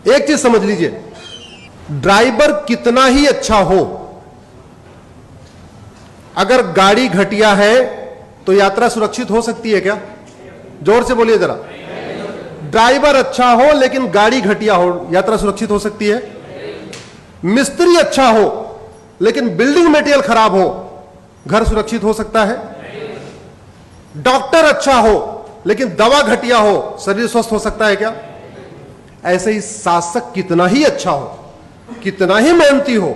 एक चीज समझ लीजिए, ड्राइवर कितना ही अच्छा हो, अगर गाड़ी घटिया है तो यात्रा सुरक्षित हो सकती है क्या? जोर से बोलिए जरा। ड्राइवर अच्छा हो लेकिन गाड़ी घटिया हो, यात्रा सुरक्षित हो सकती है? मिस्त्री अच्छा हो लेकिन बिल्डिंग मटेरियल खराब हो, घर सुरक्षित हो सकता है? डॉक्टर अच्छा हो लेकिन दवा घटिया हो, शरीर स्वस्थ हो सकता है क्या? ऐसे ही शासक कितना ही अच्छा हो, कितना ही मेहनती हो,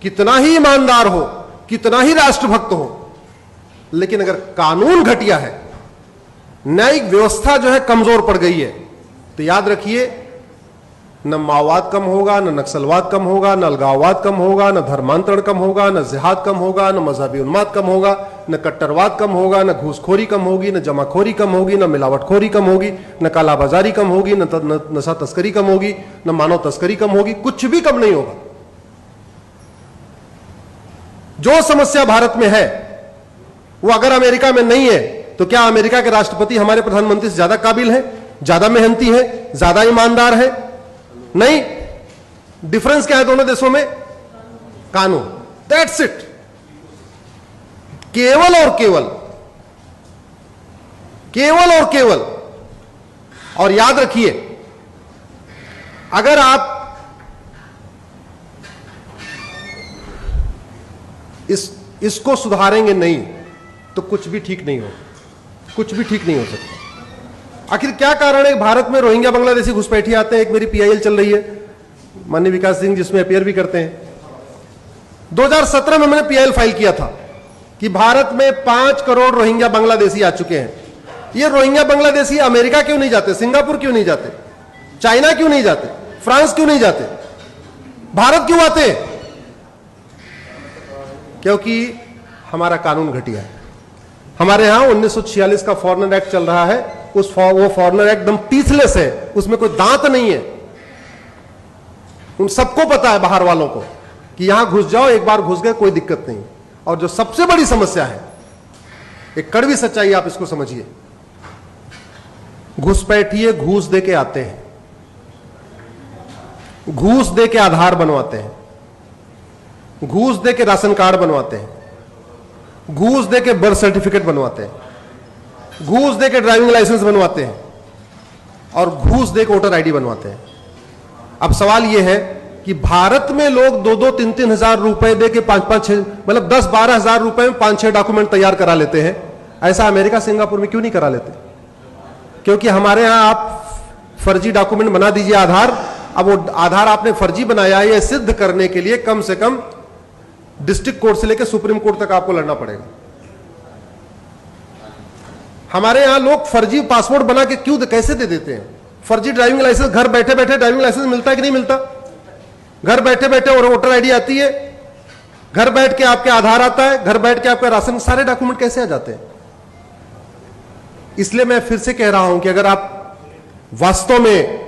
कितना ही ईमानदार हो, कितना ही राष्ट्रभक्त हो, लेकिन अगर कानून घटिया है, न्यायिक व्यवस्था जो है कमजोर पड़ गई है, तो याद रखिए न माओवाद कम होगा, न नक्सलवाद कम होगा, न अलगाववाद कम होगा, न धर्मांतरण कम होगा, न जिहाद कम होगा, न मजहबी उन्माद कम होगा, न कट्टरवाद कम होगा, न घूसखोरी कम होगी, न जमाखोरी कम होगी, न मिलावटखोरी कम होगी, न कालाबाजारी कम होगी, न नशा तस्करी कम होगी, न मानव तस्करी कम होगी, कुछ भी कम नहीं होगा। जो समस्या भारत में है वो अगर अमेरिका में नहीं है, तो क्या अमेरिका के राष्ट्रपति हमारे प्रधानमंत्री से ज्यादा काबिल है, ज्यादा मेहनती है, ज्यादा ईमानदार है? नहीं। डिफरेंस क्या है दोनों देशों में? कानून। That's it. केवल और केवल, केवल और केवल। और याद रखिए, अगर आप इसको सुधारेंगे नहीं तो कुछ भी ठीक नहीं हो, कुछ भी ठीक नहीं हो सकता। आखिर क्या कारण है भारत में रोहिंग्या बांग्लादेशी घुसपैठी आते हैं? एक मेरी पीआईएल चल रही है, माननीय विकास सिंह, जिसमें अपियर भी करते हैं। 2017 में मैंने पीआईएल फाइल किया था कि भारत में 5 करोड़ रोहिंग्या बांग्लादेशी आ चुके हैं। ये रोहिंग्या बांग्लादेशी अमेरिका क्यों नहीं जाते? सिंगापुर क्यों नहीं जाते? चाइना क्यों नहीं जाते? फ्रांस क्यों नहीं जाते? भारत क्यों आते? क्योंकि हमारा कानून घटिया है। हमारे यहां 1946 का फॉरेनर एक्ट चल रहा है, वो फॉरेनर एक्ट एकदम टीथलेस है, उसमें कोई दांत नहीं है। उन सबको पता है, बाहर वालों को, कि यहां घुस जाओ, एक बार घुस गए कोई दिक्कत नहीं। और जो सबसे बड़ी समस्या है, एक कड़वी सच्चाई आप इसको समझिए, घुसपैठिए घूस दे के आते हैं, घूस दे के आधार बनवाते हैं, घूस दे के राशन कार्ड बनवाते हैं, घूस दे के बर्थ सर्टिफिकेट बनवाते हैं, घूस दे के ड्राइविंग लाइसेंस बनवाते हैं, और घूस दे के वोटर आईडी बनवाते हैं। अब सवाल यह है कि भारत में लोग 2-2, 3-3 हजार रुपए दे के 5-5, 6, मतलब 10-12 हजार रुपए में 5-6 डॉक्यूमेंट तैयार करा लेते हैं। ऐसा अमेरिका सिंगापुर में क्यों नहीं करा लेते? क्योंकि हमारे यहां आप फर्जी डॉक्यूमेंट बना दीजिए आधार, अब वो आधार आपने फर्जी बनाया है, यह सिद्ध करने के लिए कम से कम डिस्ट्रिक्ट कोर्ट से लेकर सुप्रीम कोर्ट तक आपको लड़ना पड़ेगा। हमारे यहां लोग फर्जी पासपोर्ट बना के क्यों, कैसे दे देते हैं? फर्जी ड्राइविंग लाइसेंस, घर बैठे बैठे ड्राइविंग लाइसेंस मिलता है कि नहीं मिलता? घर बैठे बैठे और वोटर आईडी आती है, घर बैठ के आपके आधार आता है, घर बैठ के आपका राशन, सारे डॉक्यूमेंट कैसे आ जाते हैं? इसलिए मैं फिर से कह रहा हूं कि अगर आप वास्तव में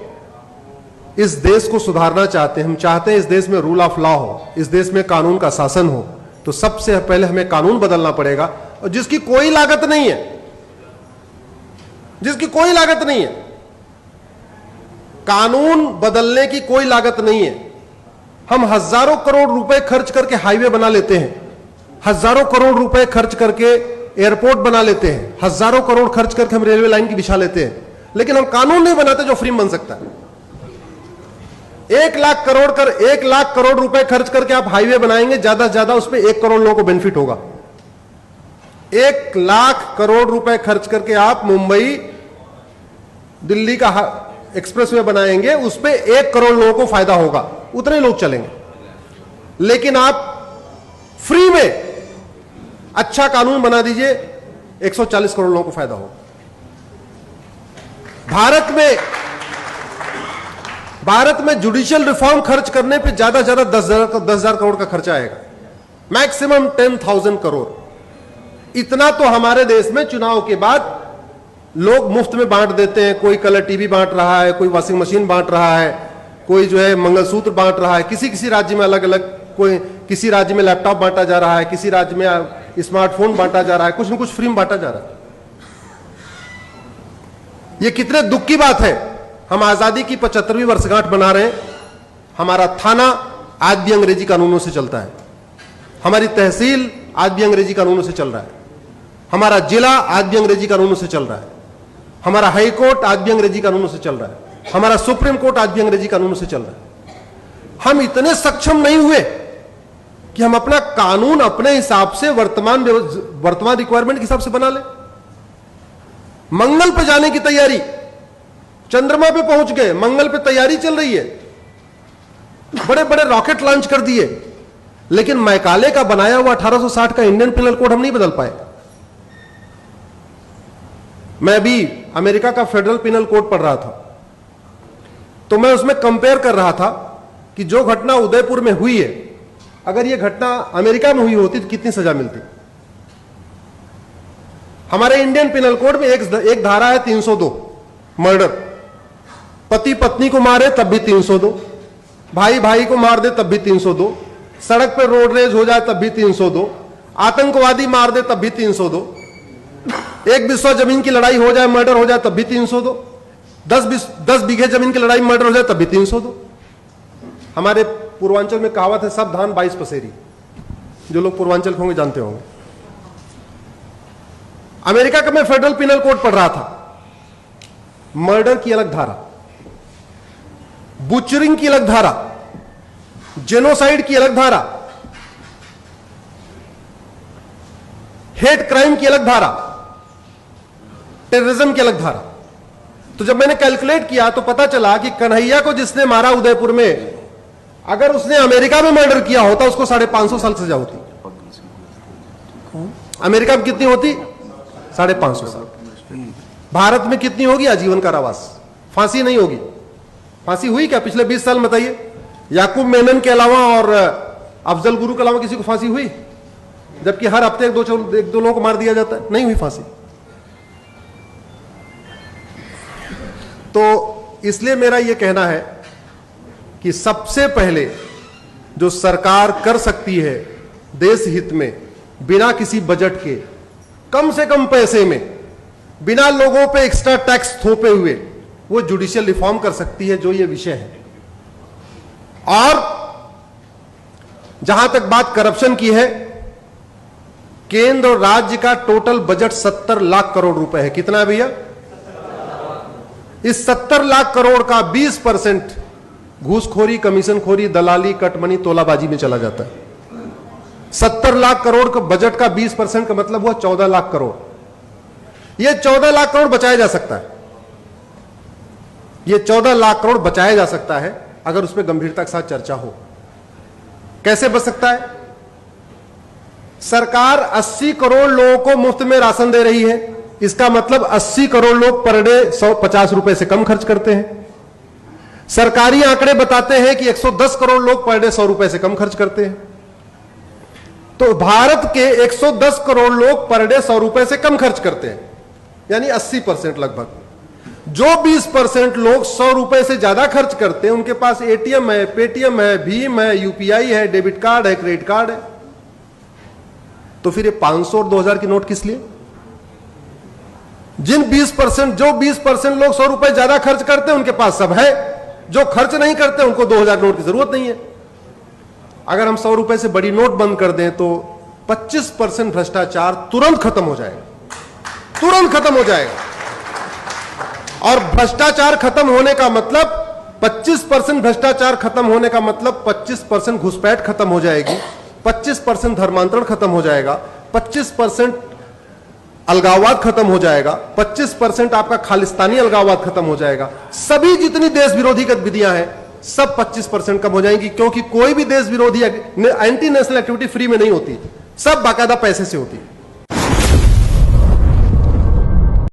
इस देश को सुधारना चाहते हैं, हम चाहते हैं इस देश में रूल ऑफ लॉ हो, इस देश में कानून का शासन हो, तो सबसे पहले हमें कानून बदलना पड़ेगा, और जिसकी कोई लागत नहीं है, जिसकी कोई लागत नहीं है। कानून बदलने की कोई लागत नहीं है। हम हजारों करोड़ रुपए खर्च करके हाईवे बना लेते हैं, हजारों करोड़ रुपए खर्च करके एयरपोर्ट बना लेते हैं, हजारों करोड़ खर्च करके हम रेलवे लाइन की बिछा लेते हैं, लेकिन हम कानून नहीं बनाते जो फ्री बन सकता है। 1 लाख करोड़ रुपए खर्च करके आप हाईवे बनाएंगे, ज्यादा से ज्यादा उसमें 1 करोड़ लोगों को बेनिफिट होगा। 1 लाख करोड़ रुपए खर्च करके आप मुंबई दिल्ली का एक्सप्रेसवे बनाएंगे, उस पे 1 करोड़ लोगों को फायदा होगा, उतने लोग चलेंगे। लेकिन आप फ्री में अच्छा कानून बना दीजिए, 140 करोड़ लोगों को फायदा होगा। भारत में जुडिशियल रिफॉर्म खर्च करने पे ज्यादा से ज्यादा 10,000 करोड़ का खर्चा आएगा, मैक्सिमम 10,000 करोड़। इतना तो हमारे देश में चुनाव के बाद लोग मुफ्त में बांट देते हैं। कोई कलर टीवी बांट रहा है, कोई वॉशिंग मशीन बांट रहा है, कोई जो है मंगलसूत्र बांट रहा है, किसी किसी राज्य में अलग अलग, कोई किसी राज्य में लैपटॉप बांटा जा रहा है, किसी राज्य में स्मार्टफोन बांटा जा रहा है, कुछ न कुछ फ्री में बांटा जा रहा है। ये कितने दुख की बात है। हम आजादी की 75वीं वर्षगांठ मना रहे हैं। हमारा थाना आज भी अंग्रेजी कानूनों से चलता है, हमारी तहसील आज भी अंग्रेजी कानूनों से चल रहा है, हमारा जिला आज भी अंग्रेजी कानूनों से चल रहा है, हमारा हाई कोर्ट आज भी अंग्रेजी कानूनों से चल रहा है, हमारा सुप्रीम कोर्ट आज भी अंग्रेजी कानूनों से चल रहा है। हम इतने सक्षम नहीं हुए कि हम अपना कानून अपने हिसाब से वर्तमान रिक्वायरमेंट के हिसाब से बना ले। मंगल पे जाने की तैयारी, चंद्रमा पे पहुंच गए, मंगल पे तैयारी चल रही है, बड़े बड़े रॉकेट लॉन्च कर दिए, लेकिन मैकाले का बनाया हुआ 1860 का इंडियन पिनल कोड हम नहीं बदल पाए। मैं अभी अमेरिका का फेडरल पिनल कोड पढ़ रहा था, तो मैं उसमें कंपेयर कर रहा था कि जो घटना उदयपुर में हुई है, अगर यह घटना अमेरिका में हुई होती तो कितनी सजा मिलती। हमारे इंडियन पिनल कोड में एक धारा है 302 मर्डर, पति पत्नी को मारे तब भी 302, भाई भाई को मार दे तब भी 302, सड़क पर रोड रेज हो जाए तब भी 302, आतंकवादी मार दे तब भी 302, एक बिस्वा जमीन की लड़ाई हो जाए, मर्डर हो जाए तब भी 302, 10 बीघे जमीन की लड़ाई मर्डर हो जाए तब भी 302। हमारे पूर्वांचल में कहावत है, सब धान 22 पसेरी। जो लोग पूर्वांचल होंगे जानते होंगे। अमेरिका का मैं फेडरल पिनल कोड पढ़ रहा था, मर्डर की अलग धारा, बुचरिंग की अलग धारा, जेनोसाइड की अलग धारा, हेट क्राइम की अलग धारा, टेररिज्म की अलग धारा। तो जब मैंने कैलकुलेट किया तो पता चला कि कन्हैया को जिसने मारा उदयपुर में, अगर उसने अमेरिका में मर्डर किया होता उसको 550 साल सजा होती। अमेरिका में कितनी होती? 550 साल। भारत में कितनी होगी? आजीवन कारावास, फांसी नहीं होगी। फांसी हुई क्या पिछले 20 साल में? बताइए। याकूब मेनन के अलावा और अफजल गुरु के अलावा किसी को फांसी हुई? जबकि हर हफ्ते एक दो लोगों को मार दिया जाता है, नहीं हुई फांसी। तो इसलिए मेरा यह कहना है कि सबसे पहले जो सरकार कर सकती है देश हित में, बिना किसी बजट के, कम से कम पैसे में, बिना लोगों पे एक्स्ट्रा टैक्स थोपे हुए, वो जुडिशियल रिफॉर्म कर सकती है, जो ये विषय है। और जहां तक बात करप्शन की है, केंद्र और राज्य का टोटल बजट 70 लाख करोड़ रुपए है। कितना है भैया? इस 70 लाख करोड़ का 20% घूसखोरी, कमीशनखोरी, दलाली, कटमनी, तोलाबाजी में चला जाता है। 70 लाख करोड़ का बजट का 20% का मतलब हुआ 14 लाख करोड़। यह 14 लाख करोड़ बचाया जा सकता है। यह 14 लाख करोड़ बचाया जा सकता है अगर उसमें गंभीरता के साथ चर्चा हो। कैसे बच सकता है? सरकार 80 करोड़ लोगों को मुफ्त में राशन दे रही है। इसका मतलब 80 करोड़ लोग पर डे 150 रुपए से कम खर्च करते हैं। सरकारी आंकड़े बताते हैं कि 110 करोड़ लोग पर डे 100 रुपए से कम खर्च करते हैं। तो भारत के 110 करोड़ लोग पर डे 100 रुपए से कम खर्च करते हैं, यानी 80% लगभग। जो 20% लोग 100 रुपए से ज्यादा खर्च करते हैं, उनके पास एटीएम है, पेटीएम है, भीम है, यूपीआई है, डेबिट कार्ड है, क्रेडिट कार्ड है। तो फिर ये 500 और 2000 की नोट किस लिए? जो 20% लोग 100 रुपए ज्यादा खर्च करते हैं, उनके पास सब है। जो खर्च नहीं करते, उनको 2000 नोट की जरूरत नहीं है। अगर हम 100 रुपए से बड़ी नोट बंद कर दें तो 25% भ्रष्टाचार तुरंत खत्म हो जाएगा, तुरंत खत्म हो जाएगा। और भ्रष्टाचार खत्म होने का मतलब 25% भ्रष्टाचार खत्म होने का मतलब 25% घुसपैठ खत्म हो जाएगी, 25% धर्मांतरण खत्म हो जाएगा, 25% अलगाववाद खत्म हो जाएगा, 25% आपका खालिस्तानी अलगाववाद खत्म हो जाएगा। सभी जितनी देश विरोधी गतिविधियां हैं सब 25% कम हो जाएंगी, क्योंकि कोई भी देश विरोधी एंटी नेशनल एक्टिविटी फ्री में नहीं होती, सब बाकायदा पैसे से होती है।